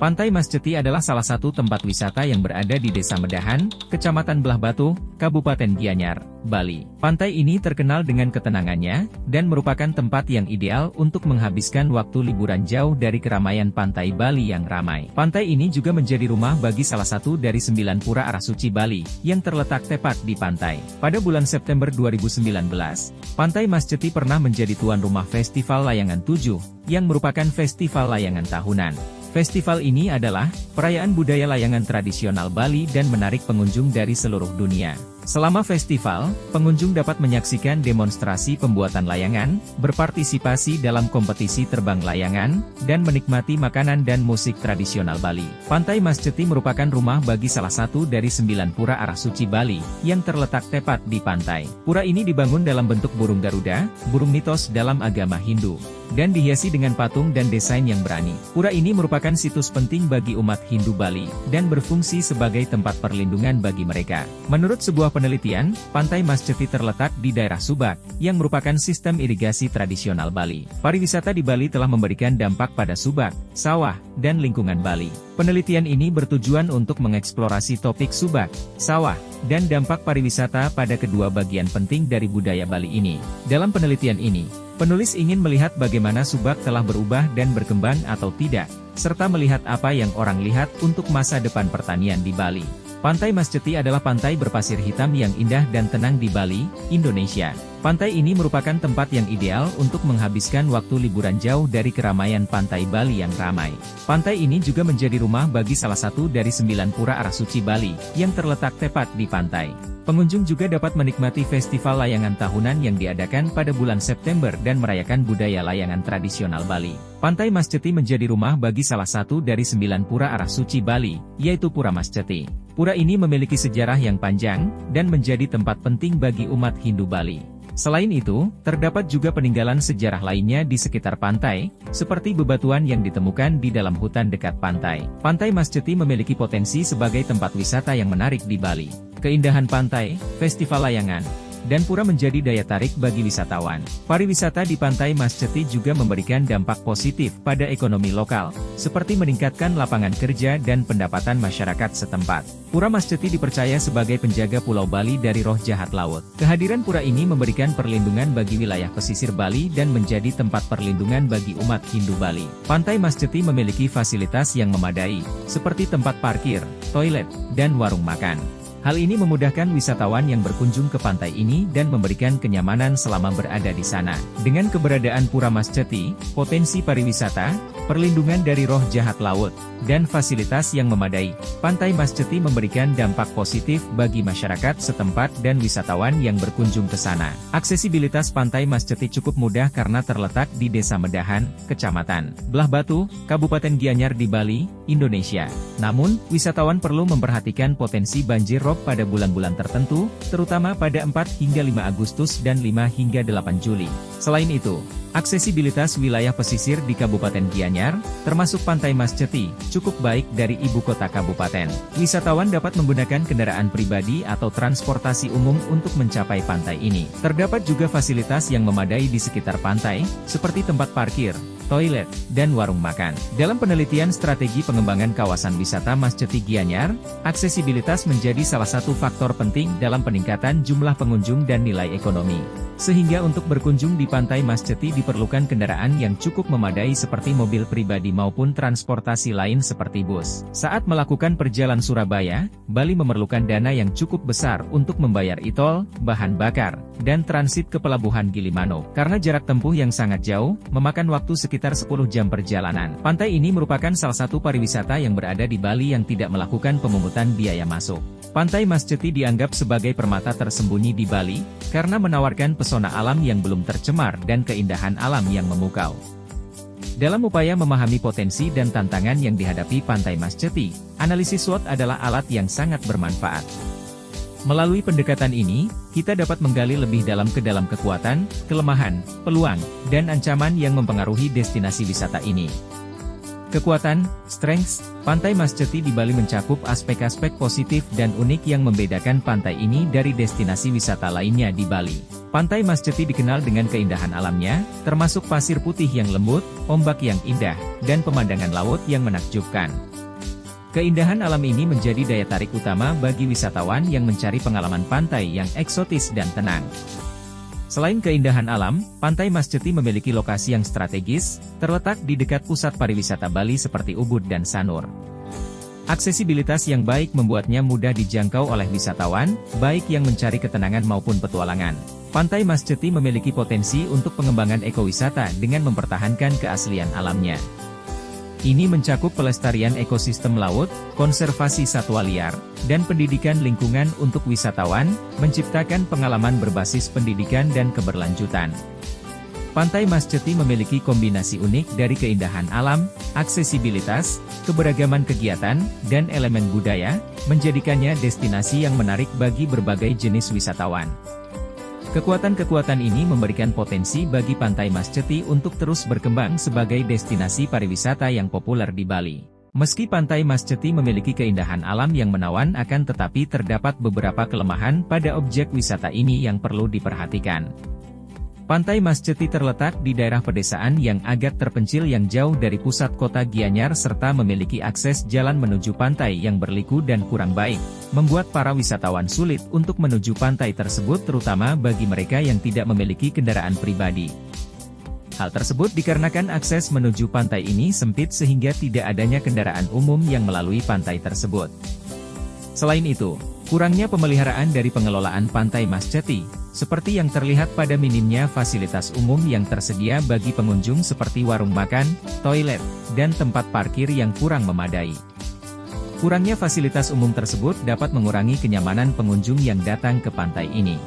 Pantai Mas Ceti adalah salah satu tempat wisata yang berada di Desa Medahan, Kecamatan Belah Batu, Kabupaten Gianyar, Bali. Pantai ini terkenal dengan ketenangannya, dan merupakan tempat yang ideal untuk menghabiskan waktu liburan jauh dari keramaian pantai Bali yang ramai. Pantai ini juga menjadi rumah bagi salah satu dari 9 pura arah suci Bali, yang terletak tepat di pantai. Pada bulan September 2019, Pantai Mas Ceti pernah menjadi tuan rumah Festival Layangan 7, yang merupakan festival layangan tahunan. Festival ini adalah perayaan budaya layangan tradisional Bali dan menarik pengunjung dari seluruh dunia. Selama festival, pengunjung dapat menyaksikan demonstrasi pembuatan layangan, berpartisipasi dalam kompetisi terbang layangan, dan menikmati makanan dan musik tradisional Bali. Pantai Mas Ceti merupakan rumah bagi salah satu dari 9 pura arah suci Bali, yang terletak tepat di pantai. Pura ini dibangun dalam bentuk burung Garuda, burung mitos dalam agama Hindu, dan dihiasi dengan patung dan desain yang berani. Pura ini merupakan situs penting bagi umat Hindu Bali, dan berfungsi sebagai tempat perlindungan bagi mereka. Menurut sebuah penelitian, Pantai Mas Ceti terletak di daerah Subak, yang merupakan sistem irigasi tradisional Bali. Pariwisata di Bali telah memberikan dampak pada Subak, sawah, dan lingkungan Bali. Penelitian ini bertujuan untuk mengeksplorasi topik Subak, sawah, dan dampak pariwisata pada kedua bagian penting dari budaya Bali ini. Dalam penelitian ini, penulis ingin melihat bagaimana Subak telah berubah dan berkembang atau tidak, serta melihat apa yang orang lihat untuk masa depan pertanian di Bali. Pantai Mas Ceti adalah pantai berpasir hitam yang indah dan tenang di Bali, Indonesia. Pantai ini merupakan tempat yang ideal untuk menghabiskan waktu liburan jauh dari keramaian pantai Bali yang ramai. Pantai ini juga menjadi rumah bagi salah satu dari 9 pura arah suci Bali, yang terletak tepat di pantai. Pengunjung juga dapat menikmati festival layangan tahunan yang diadakan pada bulan September dan merayakan budaya layangan tradisional Bali. Pantai Mas Ceti menjadi rumah bagi salah satu dari 9 pura arah suci Bali, yaitu Pura Mas Ceti. Pura ini memiliki sejarah yang panjang, dan menjadi tempat penting bagi umat Hindu Bali. Selain itu, terdapat juga peninggalan sejarah lainnya di sekitar pantai, seperti bebatuan yang ditemukan di dalam hutan dekat pantai. Pantai Mas Ceti memiliki potensi sebagai tempat wisata yang menarik di Bali. Keindahan pantai, festival layangan, dan pura menjadi daya tarik bagi wisatawan. Pariwisata di Pantai Mas Ceti juga memberikan dampak positif pada ekonomi lokal, seperti meningkatkan lapangan kerja dan pendapatan masyarakat setempat. Pura Mas Ceti dipercaya sebagai penjaga Pulau Bali dari roh jahat laut. Kehadiran pura ini memberikan perlindungan bagi wilayah pesisir Bali dan menjadi tempat perlindungan bagi umat Hindu Bali. Pantai Mas Ceti memiliki fasilitas yang memadai, seperti tempat parkir, toilet, dan warung makan. Hal ini memudahkan wisatawan yang berkunjung ke pantai ini dan memberikan kenyamanan selama berada di sana. Dengan keberadaan Pura Mas Ceti, potensi pariwisata, perlindungan dari roh jahat laut, dan fasilitas yang memadai, Pantai Mas Ceti memberikan dampak positif bagi masyarakat setempat dan wisatawan yang berkunjung ke sana. Aksesibilitas Pantai Mas Ceti cukup mudah karena terletak di Desa Medahan, Kecamatan Belah Batu, Kabupaten Gianyar di Bali, Indonesia. Namun, wisatawan perlu memperhatikan potensi banjir rob pada bulan-bulan tertentu, terutama pada 4 hingga 5 Agustus dan 5 hingga 8 Juli. Selain itu, aksesibilitas wilayah pesisir di Kabupaten Gianyar, termasuk Pantai Mas Ceti, cukup baik dari ibu kota kabupaten. Wisatawan dapat menggunakan kendaraan pribadi atau transportasi umum untuk mencapai pantai ini. Terdapat juga fasilitas yang memadai di sekitar pantai, seperti tempat parkir, toilet, dan warung makan. Dalam penelitian strategi pengembangan kawasan wisata Mas Ceti Gianyar, aksesibilitas menjadi salah satu faktor penting dalam peningkatan jumlah pengunjung dan nilai ekonomi. Sehingga untuk berkunjung di Pantai Mas Ceti diperlukan kendaraan yang cukup memadai seperti mobil pribadi maupun transportasi lain seperti bus. Saat melakukan perjalanan Surabaya, Bali memerlukan dana yang cukup besar untuk membayar e-tol, bahan bakar, dan transit ke Pelabuhan Gilimanuk. Karena jarak tempuh yang sangat jauh, memakan waktu sekitar 10 jam perjalanan. Pantai ini merupakan salah satu pariwisata yang berada di Bali yang tidak melakukan pemungutan biaya masuk. Pantai Mas Ceti dianggap sebagai permata tersembunyi di Bali, karena menawarkan pesona alam yang belum tercemar dan keindahan alam yang memukau. Dalam upaya memahami potensi dan tantangan yang dihadapi Pantai Mas Ceti, analisis SWOT adalah alat yang sangat bermanfaat. Melalui pendekatan ini, kita dapat menggali lebih dalam ke dalam kekuatan, kelemahan, peluang, dan ancaman yang mempengaruhi destinasi wisata ini. Kekuatan, strengths, Pantai Mas Ceti di Bali mencakup aspek-aspek positif dan unik yang membedakan pantai ini dari destinasi wisata lainnya di Bali. Pantai Mas Ceti dikenal dengan keindahan alamnya, termasuk pasir putih yang lembut, ombak yang indah, dan pemandangan laut yang menakjubkan. Keindahan alam ini menjadi daya tarik utama bagi wisatawan yang mencari pengalaman pantai yang eksotis dan tenang. Selain keindahan alam, Pantai Mas Ceti memiliki lokasi yang strategis, terletak di dekat pusat pariwisata Bali seperti Ubud dan Sanur. Aksesibilitas yang baik membuatnya mudah dijangkau oleh wisatawan, baik yang mencari ketenangan maupun petualangan. Pantai Mas Ceti memiliki potensi untuk pengembangan ekowisata dengan mempertahankan keaslian alamnya. Ini mencakup pelestarian ekosistem laut, konservasi satwa liar, dan pendidikan lingkungan untuk wisatawan, menciptakan pengalaman berbasis pendidikan dan keberlanjutan. Pantai Mas Ceti memiliki kombinasi unik dari keindahan alam, aksesibilitas, keberagaman kegiatan, dan elemen budaya, menjadikannya destinasi yang menarik bagi berbagai jenis wisatawan. Kekuatan-kekuatan ini memberikan potensi bagi Pantai Mas Ceti untuk terus berkembang sebagai destinasi pariwisata yang populer di Bali. Meski Pantai Mas Ceti memiliki keindahan alam yang menawan akan tetapi terdapat beberapa kelemahan pada objek wisata ini yang perlu diperhatikan. Pantai Mas Ceti terletak di daerah pedesaan yang agak terpencil yang jauh dari pusat kota Gianyar serta memiliki akses jalan menuju pantai yang berliku dan kurang baik, membuat para wisatawan sulit untuk menuju pantai tersebut terutama bagi mereka yang tidak memiliki kendaraan pribadi. Hal tersebut dikarenakan akses menuju pantai ini sempit sehingga tidak adanya kendaraan umum yang melalui pantai tersebut. Selain itu, kurangnya pemeliharaan dari pengelolaan Pantai Mas Ceti, seperti yang terlihat pada minimnya fasilitas umum yang tersedia bagi pengunjung seperti warung makan, toilet, dan tempat parkir yang kurang memadai. Kurangnya fasilitas umum tersebut dapat mengurangi kenyamanan pengunjung yang datang ke pantai ini.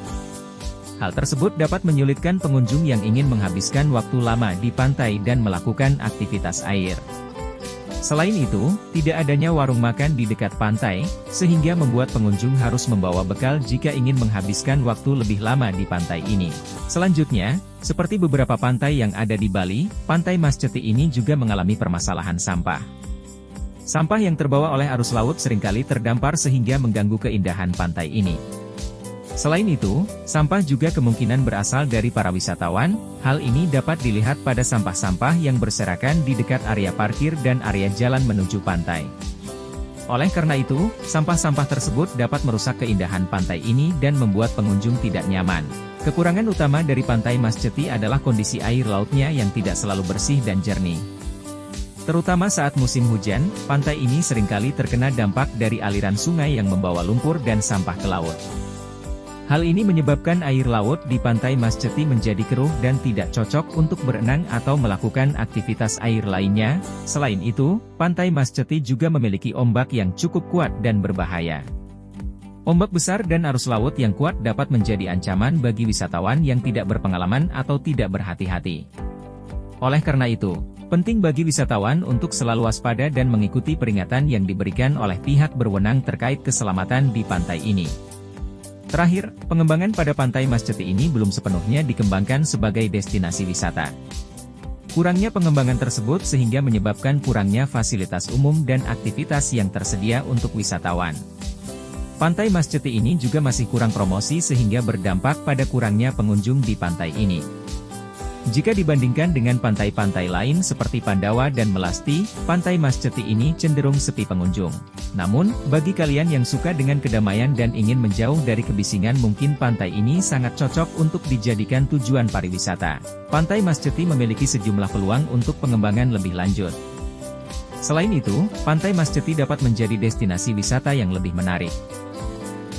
Hal tersebut dapat menyulitkan pengunjung yang ingin menghabiskan waktu lama di pantai dan melakukan aktivitas air. Selain itu, tidak adanya warung makan di dekat pantai, sehingga membuat pengunjung harus membawa bekal jika ingin menghabiskan waktu lebih lama di pantai ini. Selanjutnya, seperti beberapa pantai yang ada di Bali, Pantai Mas Ceti ini juga mengalami permasalahan sampah. Sampah yang terbawa oleh arus laut seringkali terdampar sehingga mengganggu keindahan pantai ini. Selain itu, sampah juga kemungkinan berasal dari para wisatawan. Hal ini dapat dilihat pada sampah-sampah yang berserakan di dekat area parkir dan area jalan menuju pantai. Oleh karena itu, sampah-sampah tersebut dapat merusak keindahan pantai ini dan membuat pengunjung tidak nyaman. Kekurangan utama dari Pantai Mas Ceti adalah kondisi air lautnya yang tidak selalu bersih dan jernih. Terutama saat musim hujan, pantai ini seringkali terkena dampak dari aliran sungai yang membawa lumpur dan sampah ke laut. Hal ini menyebabkan air laut di Pantai Mas Ceti menjadi keruh dan tidak cocok untuk berenang atau melakukan aktivitas air lainnya. Selain itu, Pantai Mas Ceti juga memiliki ombak yang cukup kuat dan berbahaya. Ombak besar dan arus laut yang kuat dapat menjadi ancaman bagi wisatawan yang tidak berpengalaman atau tidak berhati-hati. Oleh karena itu, penting bagi wisatawan untuk selalu waspada dan mengikuti peringatan yang diberikan oleh pihak berwenang terkait keselamatan di pantai ini. Terakhir, pengembangan pada Pantai Mas Ceti ini belum sepenuhnya dikembangkan sebagai destinasi wisata. Kurangnya pengembangan tersebut sehingga menyebabkan kurangnya fasilitas umum dan aktivitas yang tersedia untuk wisatawan. Pantai Mas Ceti ini juga masih kurang promosi sehingga berdampak pada kurangnya pengunjung di pantai ini. Jika dibandingkan dengan pantai-pantai lain seperti Pandawa dan Melasti, Pantai Mas Ceti ini cenderung sepi pengunjung. Namun, bagi kalian yang suka dengan kedamaian dan ingin menjauh dari kebisingan mungkin pantai ini sangat cocok untuk dijadikan tujuan pariwisata. Pantai Mas Ceti memiliki sejumlah peluang untuk pengembangan lebih lanjut. Selain itu, Pantai Mas Ceti dapat menjadi destinasi wisata yang lebih menarik.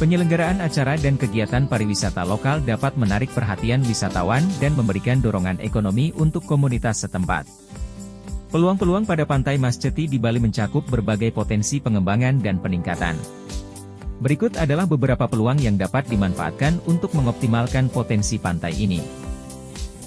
Penyelenggaraan acara dan kegiatan pariwisata lokal dapat menarik perhatian wisatawan dan memberikan dorongan ekonomi untuk komunitas setempat. Peluang-peluang pada Pantai Mas Ceti di Bali mencakup berbagai potensi pengembangan dan peningkatan. Berikut adalah beberapa peluang yang dapat dimanfaatkan untuk mengoptimalkan potensi pantai ini.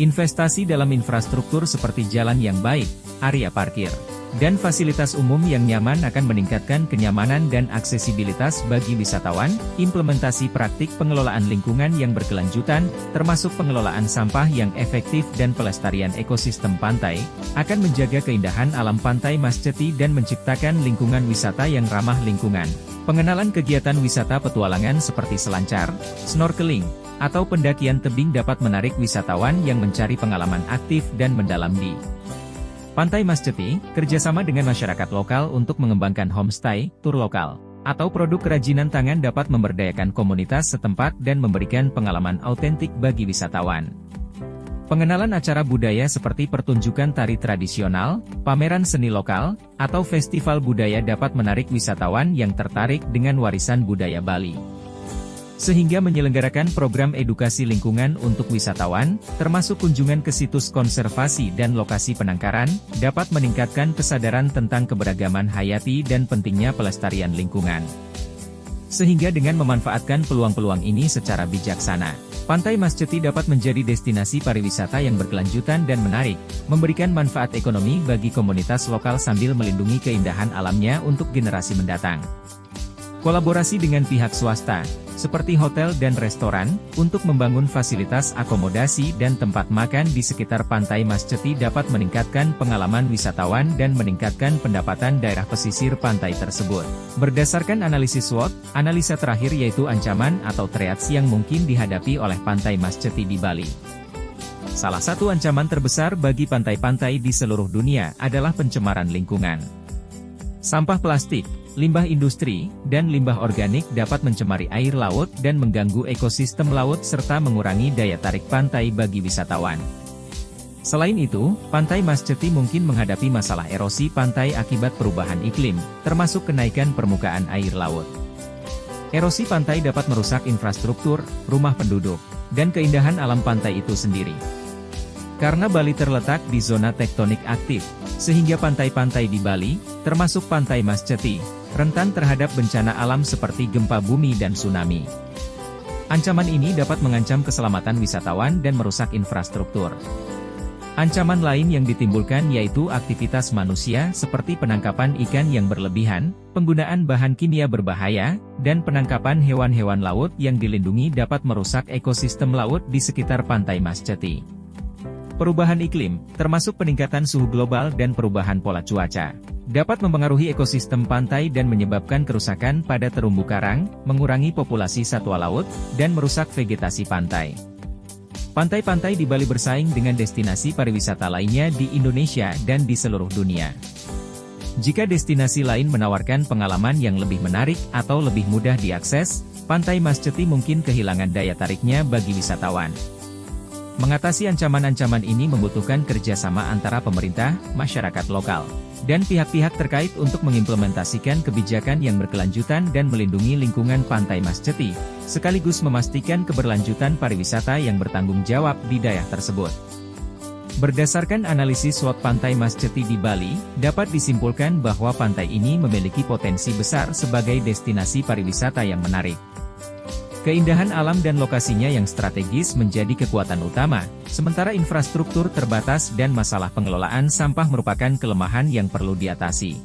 Investasi dalam infrastruktur seperti jalan yang baik, area parkir, dan fasilitas umum yang nyaman akan meningkatkan kenyamanan dan aksesibilitas bagi wisatawan. Implementasi praktik pengelolaan lingkungan yang berkelanjutan, termasuk pengelolaan sampah yang efektif dan pelestarian ekosistem pantai, akan menjaga keindahan alam pantai Masjeti dan menciptakan lingkungan wisata yang ramah lingkungan. Pengenalan kegiatan wisata petualangan seperti selancar, snorkeling, atau pendakian tebing dapat menarik wisatawan yang mencari pengalaman aktif dan mendalam di Pantai Masjeti. Kerjasama dengan masyarakat lokal untuk mengembangkan homestay, tur lokal, atau produk kerajinan tangan dapat memberdayakan komunitas setempat dan memberikan pengalaman autentik bagi wisatawan. Pengenalan acara budaya seperti pertunjukan tari tradisional, pameran seni lokal, atau festival budaya dapat menarik wisatawan yang tertarik dengan warisan budaya Bali. Sehingga menyelenggarakan program edukasi lingkungan untuk wisatawan, termasuk kunjungan ke situs konservasi dan lokasi penangkaran, dapat meningkatkan kesadaran tentang keberagaman hayati dan pentingnya pelestarian lingkungan. Sehingga dengan memanfaatkan peluang-peluang ini secara bijaksana, Pantai Masjeti dapat menjadi destinasi pariwisata yang berkelanjutan dan menarik, memberikan manfaat ekonomi bagi komunitas lokal sambil melindungi keindahan alamnya untuk generasi mendatang. Kolaborasi dengan pihak swasta, seperti hotel dan restoran, untuk membangun fasilitas akomodasi dan tempat makan di sekitar Pantai Masjeti dapat meningkatkan pengalaman wisatawan dan meningkatkan pendapatan daerah pesisir pantai tersebut. Berdasarkan analisis SWOT, analisa terakhir yaitu ancaman atau threats yang mungkin dihadapi oleh Pantai Masjeti di Bali. Salah satu ancaman terbesar bagi pantai-pantai di seluruh dunia adalah pencemaran lingkungan. Sampah plastik, limbah industri, dan limbah organik dapat mencemari air laut dan mengganggu ekosistem laut serta mengurangi daya tarik pantai bagi wisatawan. Selain itu, Pantai Masjeti mungkin menghadapi masalah erosi pantai akibat perubahan iklim, termasuk kenaikan permukaan air laut. Erosi pantai dapat merusak infrastruktur, rumah penduduk, dan keindahan alam pantai itu sendiri. Karena Bali terletak di zona tektonik aktif, sehingga pantai-pantai di Bali, termasuk Pantai Masjeti, rentan terhadap bencana alam seperti gempa bumi dan tsunami. Ancaman ini dapat mengancam keselamatan wisatawan dan merusak infrastruktur. Ancaman lain yang ditimbulkan yaitu aktivitas manusia seperti penangkapan ikan yang berlebihan, penggunaan bahan kimia berbahaya, dan penangkapan hewan-hewan laut yang dilindungi dapat merusak ekosistem laut di sekitar Pantai Masjeti. Perubahan iklim, termasuk peningkatan suhu global dan perubahan pola cuaca, dapat mempengaruhi ekosistem pantai dan menyebabkan kerusakan pada terumbu karang, mengurangi populasi satwa laut, dan merusak vegetasi pantai. Pantai-pantai di Bali bersaing dengan destinasi pariwisata lainnya di Indonesia dan di seluruh dunia. Jika destinasi lain menawarkan pengalaman yang lebih menarik atau lebih mudah diakses, Pantai Masjeti mungkin kehilangan daya tariknya bagi wisatawan. Mengatasi ancaman-ancaman ini membutuhkan kerjasama antara pemerintah, masyarakat lokal, dan pihak-pihak terkait untuk mengimplementasikan kebijakan yang berkelanjutan dan melindungi lingkungan Pantai Masjeti, sekaligus memastikan keberlanjutan pariwisata yang bertanggung jawab di daerah tersebut. Berdasarkan analisis SWOT Pantai Masjeti di Bali, dapat disimpulkan bahwa pantai ini memiliki potensi besar sebagai destinasi pariwisata yang menarik. Keindahan alam dan lokasinya yang strategis menjadi kekuatan utama, sementara infrastruktur terbatas dan masalah pengelolaan sampah merupakan kelemahan yang perlu diatasi.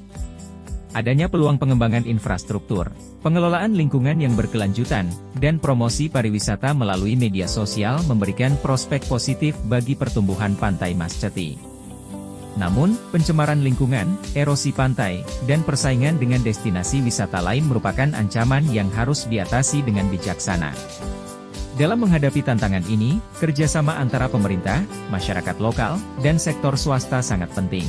Adanya peluang pengembangan infrastruktur, pengelolaan lingkungan yang berkelanjutan, dan promosi pariwisata melalui media sosial memberikan prospek positif bagi pertumbuhan Pantai Masjeti. Namun, pencemaran lingkungan, erosi pantai, dan persaingan dengan destinasi wisata lain merupakan ancaman yang harus diatasi dengan bijaksana. Dalam menghadapi tantangan ini, kerjasama antara pemerintah, masyarakat lokal, dan sektor swasta sangat penting.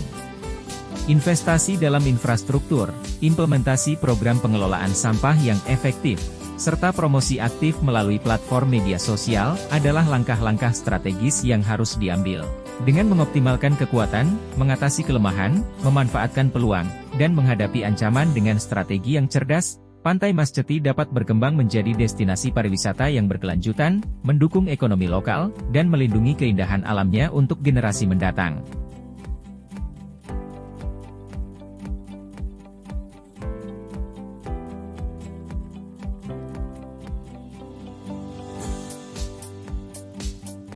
Investasi dalam infrastruktur, implementasi program pengelolaan sampah yang efektif, serta promosi aktif melalui platform media sosial adalah langkah-langkah strategis yang harus diambil. Dengan mengoptimalkan kekuatan, mengatasi kelemahan, memanfaatkan peluang, dan menghadapi ancaman dengan strategi yang cerdas, Pantai Masjeti dapat berkembang menjadi destinasi pariwisata yang berkelanjutan, mendukung ekonomi lokal, dan melindungi keindahan alamnya untuk generasi mendatang.